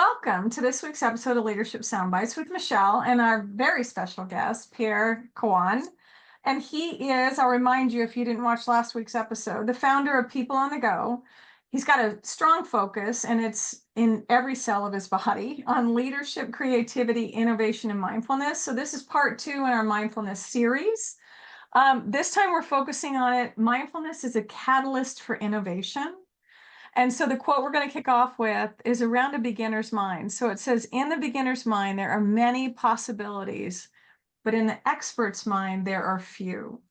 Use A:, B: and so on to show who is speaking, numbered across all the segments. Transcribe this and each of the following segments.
A: Welcome to this week's episode of Leadership Soundbites with Michelle and our very special guest, Pierre Khawand. And he is, I'll remind you if you didn't watch last week's episode, the founder of People-OnTheGo. He's got a strong focus, and it's in every cell of his body, on leadership, creativity, innovation, and mindfulness. So this is part 2 in our mindfulness series. This time we're focusing on it. Mindfulness is a catalyst for innovation. And so the quote we're going to kick off with is around a beginner's mind. So it says, in the beginner's mind, there are many possibilities, but in the expert's mind, there are few.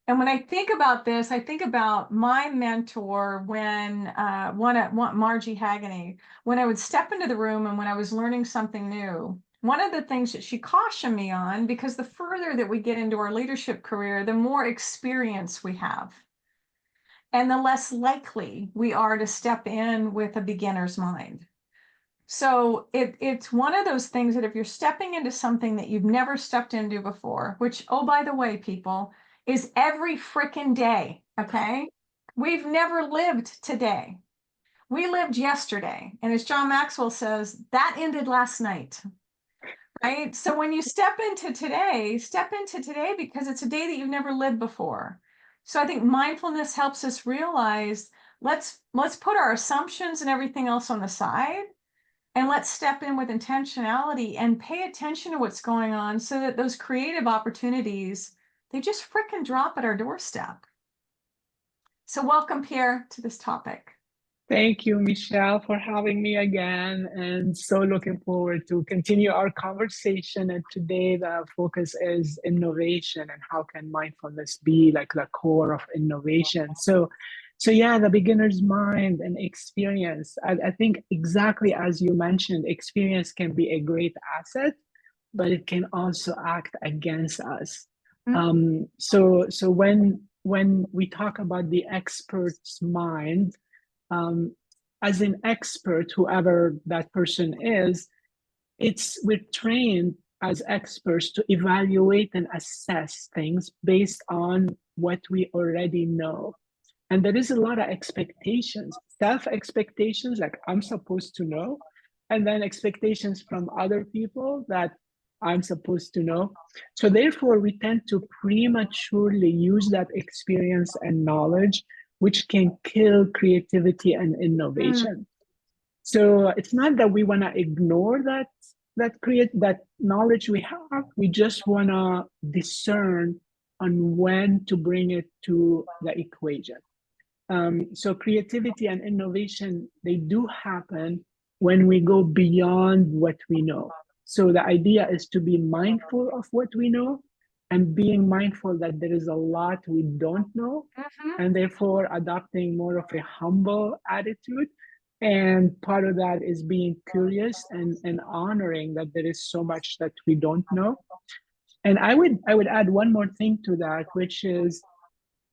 A: And when I think about this, I think about my mentor when Margie Haganey, when I would step into the room and when I was learning something new. One of the things that she cautioned me on, because the further that we get into our leadership career, the more experience we have, and the less likely we are to step in with a beginner's mind. So it's one of those things that if you're stepping into something that you've never stepped into before, which, oh, by the way, people, is every freaking day, okay? We've never lived today. We lived yesterday. And as John Maxwell says, that ended last night, right? So when you step into today because it's a day that you've never lived before. So I think mindfulness helps us realize, let's put our assumptions and everything else on the side, and let's step in with intentionality and pay attention to what's going on so that those creative opportunities, they just frickin' drop at our doorstep. So welcome, Pierre, to this topic.
B: Thank you, Michelle, for having me again, and so looking forward to continue our conversation. And today the focus is innovation and how can mindfulness be like the core of innovation. So yeah, the beginner's mind and experience. I think exactly as you mentioned, experience can be a great asset, but it can also act against us. So when we talk about the expert's mind, as an expert, whoever that person is, we're trained as experts to evaluate and assess things based on what we already know. And there is a lot of expectations, self-expectations, like I'm supposed to know, and then expectations from other people that I'm supposed to know. So therefore, we tend to prematurely use that experience and knowledge, which can kill creativity and innovation. So it's not that we want to ignore that knowledge we have. We just want to discern on when to bring it to the equation. So creativity and innovation, they do happen when we go beyond what we know. So the idea is to be mindful of what we know, and being mindful that there is a lot we don't know, and therefore adopting more of a humble attitude. And part of that is being curious and honoring that there is so much that we don't know. And I would add one more thing to that, which is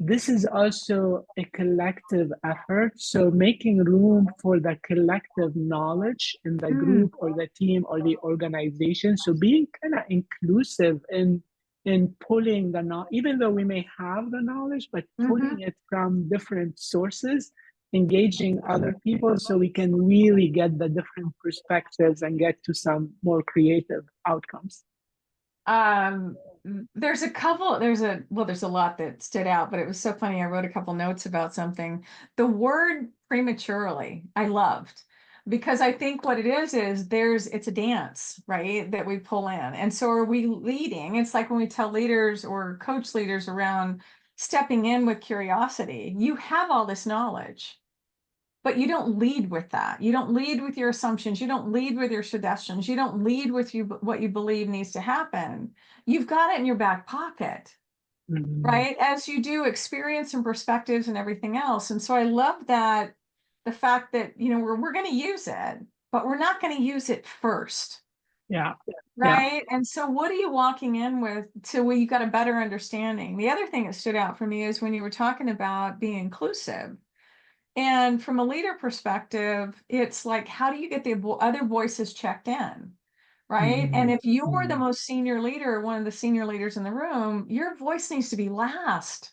B: this is also a collective effort. So making room for the collective knowledge in the group or the team or the organization. So being kind of inclusive in pulling the knowledge, even though we may have the knowledge, but pulling it from different sources, engaging other people so we can really get the different perspectives and get to some more creative outcomes.
A: There's a lot that stood out, but it was so funny. I wrote a couple notes about something. The word prematurely, I loved, because I think what it is it's a dance, right? That we pull in. And so are we leading? It's like when we tell leaders or coach leaders around stepping in with curiosity, you have all this knowledge, but you don't lead with that. You don't lead with your assumptions. You don't lead with your suggestions. You don't lead with what you believe needs to happen. You've got it in your back pocket, right? As you do experience and perspectives and everything else. And so I love that, the fact that, we're going to use it, but we're not going to use it first.
B: Yeah.
A: Right. Yeah. And so what are you walking in with where you got a better understanding? The other thing that stood out for me is when you were talking about being inclusive. And from a leader perspective, it's like, how do you get the other voices checked in, right? And if you were the most senior leader, one of the senior leaders in the room, your voice needs to be last,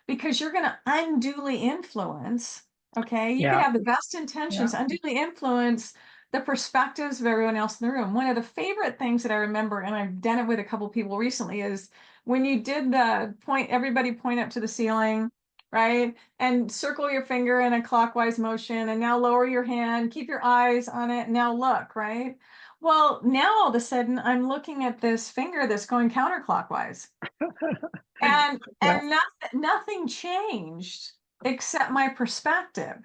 A: because you're going to unduly influence, okay? You could have the best intentions, unduly influence the perspectives of everyone else in the room. One of the favorite things that I remember, and I've done it with a couple people recently, is when you did the point, everybody point up to the ceiling, right? And circle your finger in a clockwise motion, and now lower your hand, keep your eyes on it, now look, right? Well, now all of a sudden I'm looking at this finger that's going counterclockwise. And
B: Yeah.
A: nothing changed except my perspective.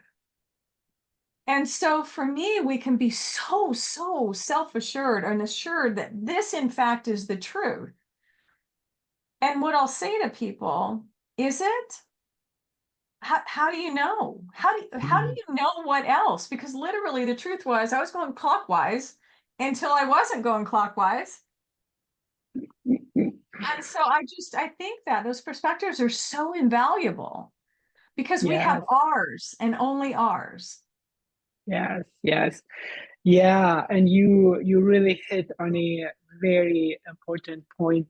A: And so for me, we can be so self-assured and assured that this, in fact, is the truth. And what I'll say to people, is it? How do you know? How do you know what else? Because literally the truth was I was going clockwise until I wasn't going clockwise. And so I think that those perspectives are so invaluable because we have
B: Yes,
A: ours and only ours.
B: yes, yes. Yeah, and you really hit on a very important point,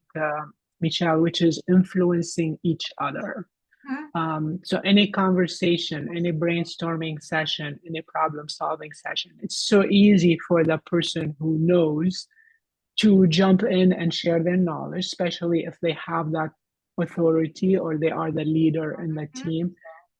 B: Michelle, which is influencing each other.
A: Mhm,
B: So any conversation, any brainstorming session, any problem-solving session, it's so easy for the person who knows to jump in and share their knowledge, especially if they have that authority or they are the leader in the
A: mhm,
B: team.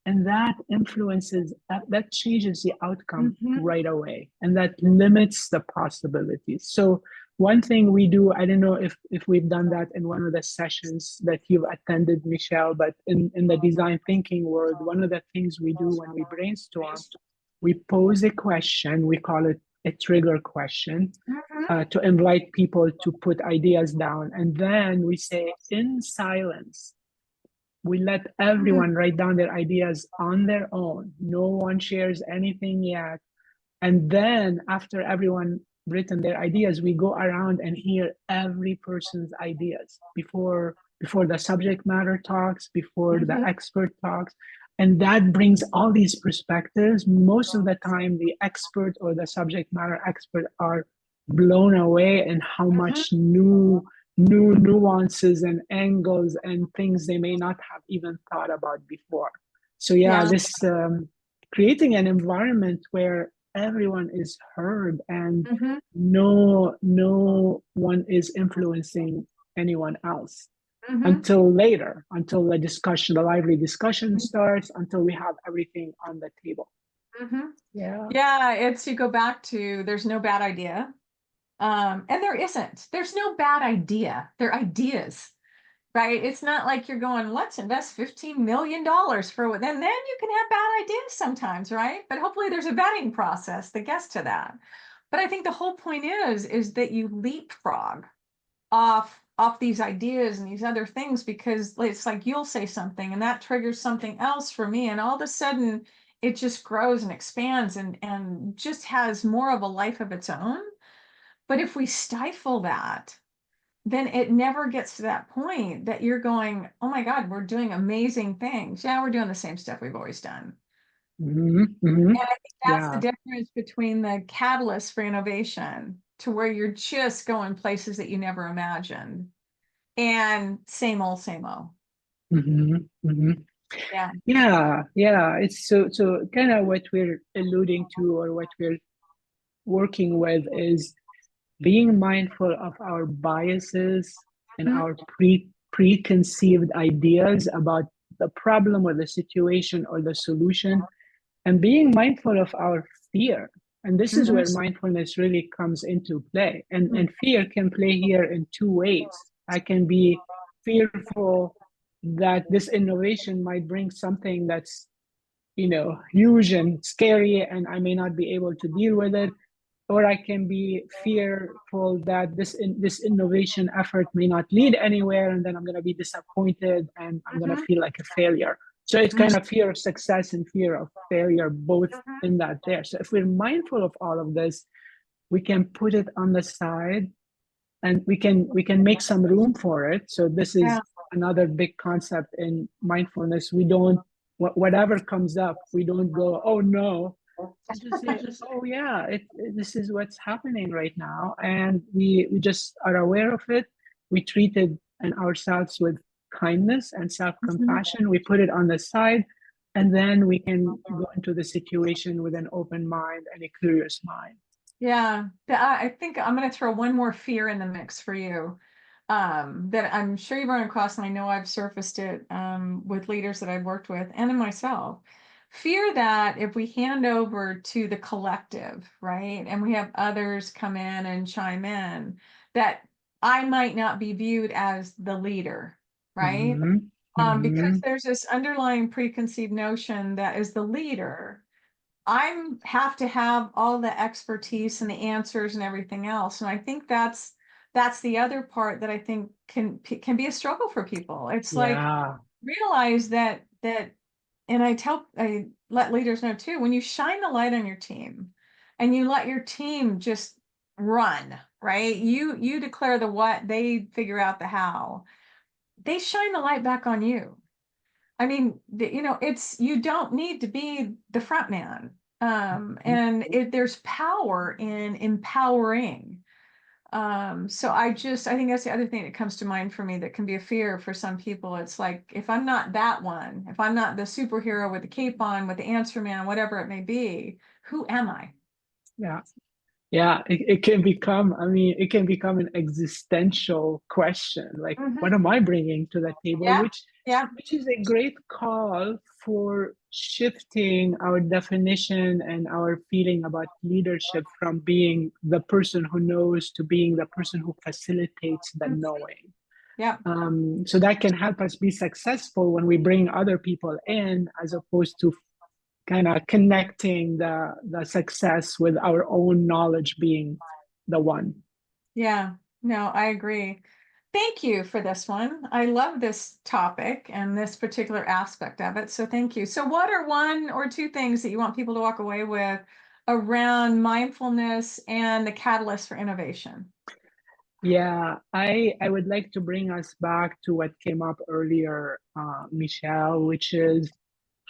B: And that influences, that changes the outcome
A: mhm,
B: right away. And that limits the possibilities. So one thing we do, I don't know if we've done that in one of the sessions that you've attended, Michelle, but in the design thinking world, one of the things we do when we brainstorm, we pose a question, we call it a trigger question,
A: mhm,
B: to invite people to put ideas down. And then we say, in silence, we let
A: mhm,
B: everyone write down their ideas on their own. No one shares anything yet. And then after everyone written their ideas, we go around and hear every person's ideas before the subject matter talks, before the
A: mhm,
B: expert talks. And that brings all these perspectives. Most of the time, the expert or the subject matter expert are blown away in how
A: mhm,
B: much new nuances and angles and things they may not have even thought about before. So yeah,
A: yeah.
B: this creating an environment where everyone is heard and
A: Mhm,
B: no one is influencing anyone else
A: mhm,
B: until later, until the lively discussion starts, until we have everything on the table.
A: mhm.
B: Yeah.
A: Yeah, it's you go back to there's no bad idea. And there isn't. There's no bad idea. They're ideas, right? It's not like you're going, let's invest $15 million for what, and then you can have bad ideas sometimes, right? But hopefully there's a vetting process that gets to that. But I think the whole point is that you leapfrog off these ideas and these other things because it's like you'll say something and that triggers something else for me, and all of a sudden it just grows and expands and just has more of a life of its own. But if we stifle that, then it never gets to that point that you're going, oh my God, we're doing amazing things. Yeah, we're doing the same stuff we've always done.
B: Mm-hmm. Mm-hmm.
A: And I think that's the
B: Yeah.
A: difference between the catalyst for innovation to where you're just going places that you never imagined and same old.
B: Mm-hmm. Mm-hmm.
A: Yeah.
B: Yeah. Yeah. It's so kind of what we're alluding to or what we're working with is being mindful of our biases and
A: Mhm,
B: our preconceived ideas about the problem or the situation or the solution, and being mindful of our fear. And this is
A: mhm,
B: where mindfulness really comes into play. And fear can play here in two ways. I can be fearful that this innovation might bring something that's huge and scary, and I may not be able to deal with it, or I can be fearful that this innovation effort may not lead anywhere, and then I'm going to be disappointed and I'm going to
A: mhm,
B: feel like a failure. So it's
A: mhm,
B: kind of fear of success and fear of failure, both
A: mhm.
B: in that there. So if we're mindful of all of this, we can put it on the side and we can make some room for it. So this
A: Yeah.
B: is another big concept in mindfulness. We don't, whatever comes up, we don't go, oh no. We just say, oh yeah, this is what's happening right now, and we just are aware of it. We treat it and ourselves with kindness and
A: Mhm.
B: self-compassion. We put it on the side, and then we can go into the situation with an open mind and a curious mind.
A: Yeah, I think I'm going to throw one more fear in the mix for you, that I'm sure you've run across, and I know I've surfaced it with leaders that I've worked with and in myself. Fear that if we hand over to the collective, right, and we have others come in and chime in, that I might not be viewed as the leader, right?
B: Mm-hmm.
A: Because
B: Mm-hmm.
A: there's this underlying preconceived notion that as the leader, I have to have all the expertise and the answers and everything else. And I think that's the other part that I think can be a struggle for people. It's like,
B: Yeah.
A: realize that and I let leaders know too, when you shine the light on your team and you let your team just run, right? You declare the what, they figure out the how. They shine the light back on you. I mean, it's, you don't need to be the front man. And there's power in empowering. So I think that's the other thing that comes to mind for me that can be a fear for some people. It's like, if I'm not that one, if I'm not the superhero with the cape on, with the answer man, whatever it may be, who am I?
B: Yeah. Yeah, it can become, I mean, it can become an existential question. Like, what
A: Hmm.
B: am I bringing to the table?
A: Yeah, yeah.
B: Which is a great call for shifting our definition and our feeling about leadership from being the person who knows to being the person who facilitates the
A: Mhm.
B: knowing.
A: Yeah.
B: So that can help us be successful when we bring other people in, as opposed to kind of connecting the success with our own knowledge being the one.
A: Yeah, no, I agree. Thank you for this one. I love this topic and this particular aspect of it. So thank you. So what are one or two things that you want people to walk away with around mindfulness and the catalyst for innovation?
B: Yeah, I would like to bring us back to what came up earlier, Michelle, which is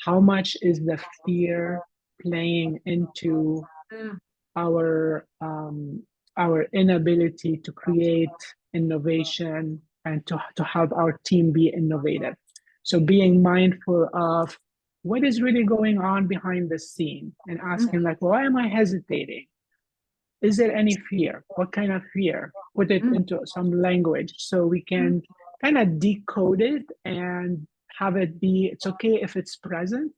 B: how much is the fear playing into
A: Mm,
B: our inability to create innovation and to have our team be innovative. So being mindful of what is really going on behind the scene and
A: mm,
B: asking like, why am I hesitating? Is there any fear? What kind of fear? Put it
A: mm.
B: into some language so we
A: Mm.
B: can kind of decode it and have it be, it's okay if it's present,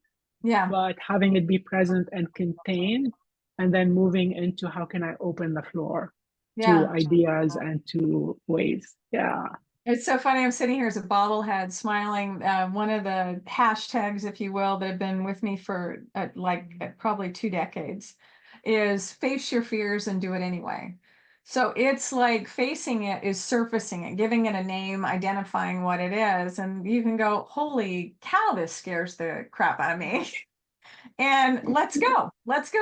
A: Yeah,
B: but having it be present and contained, and then moving into how can I open the floor to
A: yeah.
B: ideas and to ways. Yeah.
A: It's so funny. I'm sitting here as a bobblehead smiling. One of the hashtags, if you will, that have been with me for probably 2 decades is face your fears and do it anyway. So it's like facing it is surfacing it, giving it a name, identifying what it is. And you can go, holy cow, this scares the crap out of me. And let's go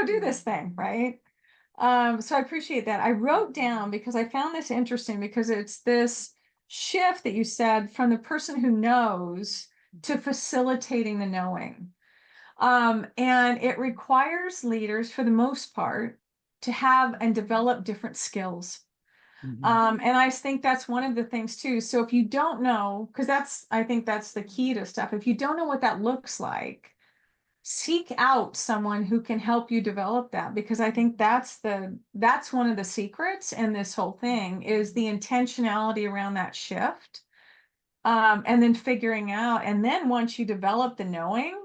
A: do this thing, right? So I appreciate that. I wrote down because I found this interesting because it's this shift that you said from the person who knows to facilitating the knowing. And it requires leaders, for the most part, to have and develop different skills.
B: Mhm.
A: And I think that's one of the things too. So if you don't know, because I think that's the key to stuff. If you don't know what that looks like, seek out someone who can help you develop that, because I think that's one of the secrets in this whole thing is the intentionality around that shift, and then figuring out, and then once you develop the knowing,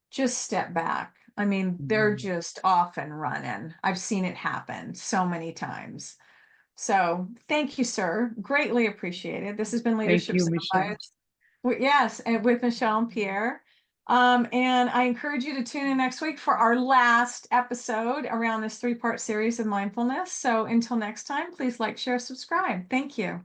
A: just step back. I mean, they're
B: Mhm.
A: just off and running. I've seen it happen so many times. So thank you, sir, greatly appreciated. This has been
B: Thank
A: Leadership
B: you, Michelle.
A: Simplified. Yes, and with Michelle and Pierre. And I encourage you to tune in next week for our last episode around this 3-part series of mindfulness. So until next time, please like, share, subscribe. Thank you.